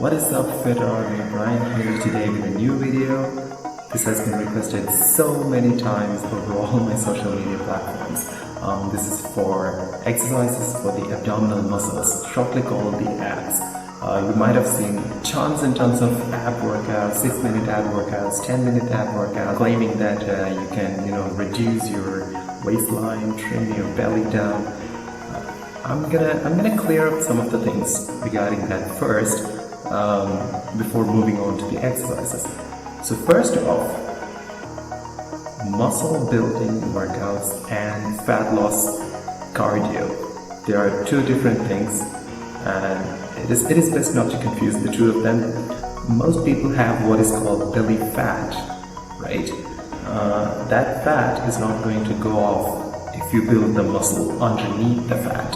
What is up, Fit Army? Brian here today with a new video. This has been requested so many times over all my social media platforms. This is for exercises for the abdominal muscles, shortly called the abs. You might have seen tons and tons of ab workouts, 6-minute ab workouts, 10-minute ab workouts, claiming that you can, reduce your waistline, trim your belly down. I'm gonna clear up some of the things regarding that first, before moving on to the exercises. So first off, muscle building workouts and fat loss cardio. There are two different things, and it is best not to confuse the two of them. Most people have what is called belly fat, right? That fat is not going to go off if you build the muscle underneath the fat.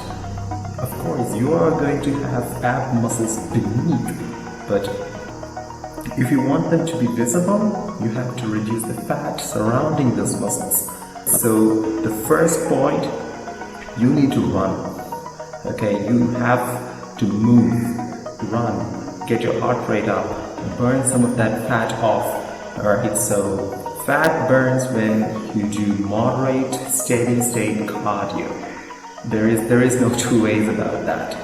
Of course, you are going to have ab muscles beneath, but if you want them to be visible, you have to reduce the fat surrounding those muscles. So the first point, you need to run. Okay, you have to move, run, get your heart rate up, burn some of that fat off. Alright, so fat burns when you do moderate, steady state cardio. There is no two ways about that.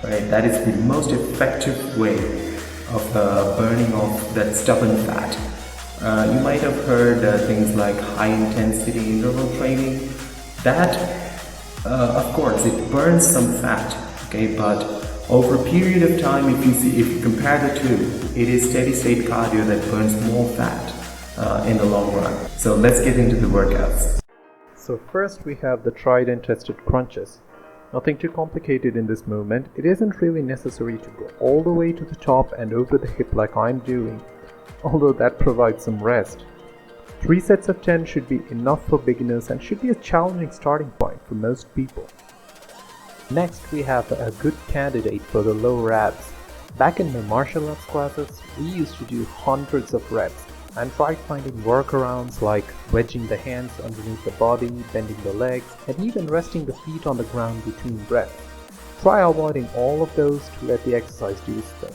Right, that is the most effective way of burning off that stubborn fat. You might have heard things like high intensity interval training. That, of course, it burns some fat, okay, but over a period of time, if you compare the two, it is steady state cardio that burns more fat in the long run. So let's get into the workouts. So first we have the tried and tested crunches. Nothing too complicated in this movement. It isn't really necessary to go all the way to the top and over the hip like I'm doing, although that provides some rest. 3 sets of 10 should be enough for beginners and should be a challenging starting point for most people. Next, we have a good candidate for the lower abs. Back in my martial arts classes, we used to do hundreds of reps and tried finding workarounds like wedging the hands underneath the body, bending the legs, and even resting the feet on the ground between breaths. Try avoiding all of those to let the exercise do its thing.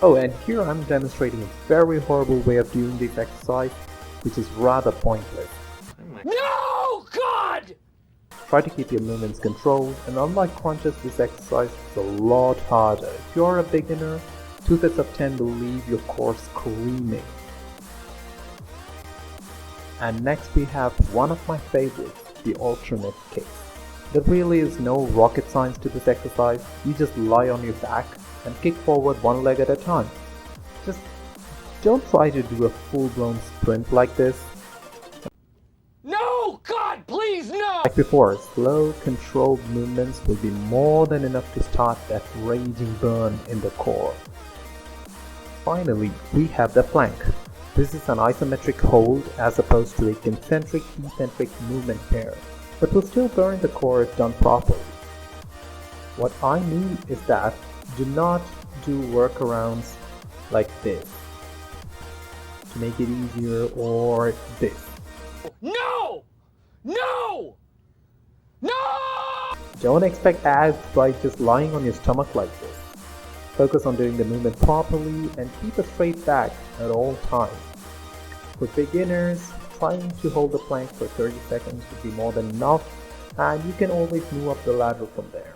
Oh, and here I'm demonstrating a very horrible way of doing this exercise, which is rather pointless. No, God! Try to keep your movements controlled, and unlike crunches, this exercise is a lot harder. If you're a beginner, 2 sets of 10 will leave your core screaming. And next we have one of my favorites, the alternate kicks. There really is no rocket science to this exercise. You just lie on your back and kick forward one leg at a time. Just don't try to do a full-blown sprint like this. No, God, please, no! Like before, slow, controlled movements will be more than enough to start that raging burn in the core. Finally, we have the plank. This is an isometric hold as opposed to a concentric eccentric movement pair, but will still burn the core if done properly. What I mean is that do not do workarounds like this to make it easier, or this. No! No! No! Don't expect abs by just lying on your stomach like this. Focus on doing the movement properly and keep a straight back at all times. For beginners, trying to hold the plank for 30 seconds would be more than enough, and you can always move up the ladder from there.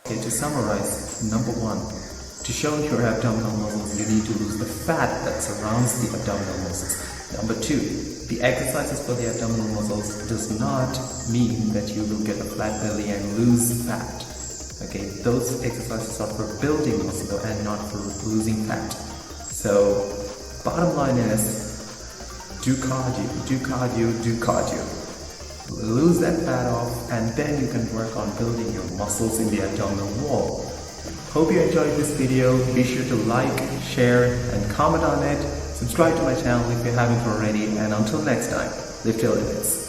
Okay, to summarize, number 1. To show your abdominal muscles, you need to lose the fat that surrounds the abdominal muscles. Number 2, the exercises for the abdominal muscles does not mean that you will get a flat belly and lose fat. Okay, those exercises are for building muscle and not for losing fat. So, bottom line is, do cardio, do cardio, do cardio. Lose that fat off, and then you can work on building your muscles in the abdominal wall. Hope you enjoyed this video. Be sure to like, share, and comment on it. Subscribe to my channel if you haven't already, and until next time, live till it is.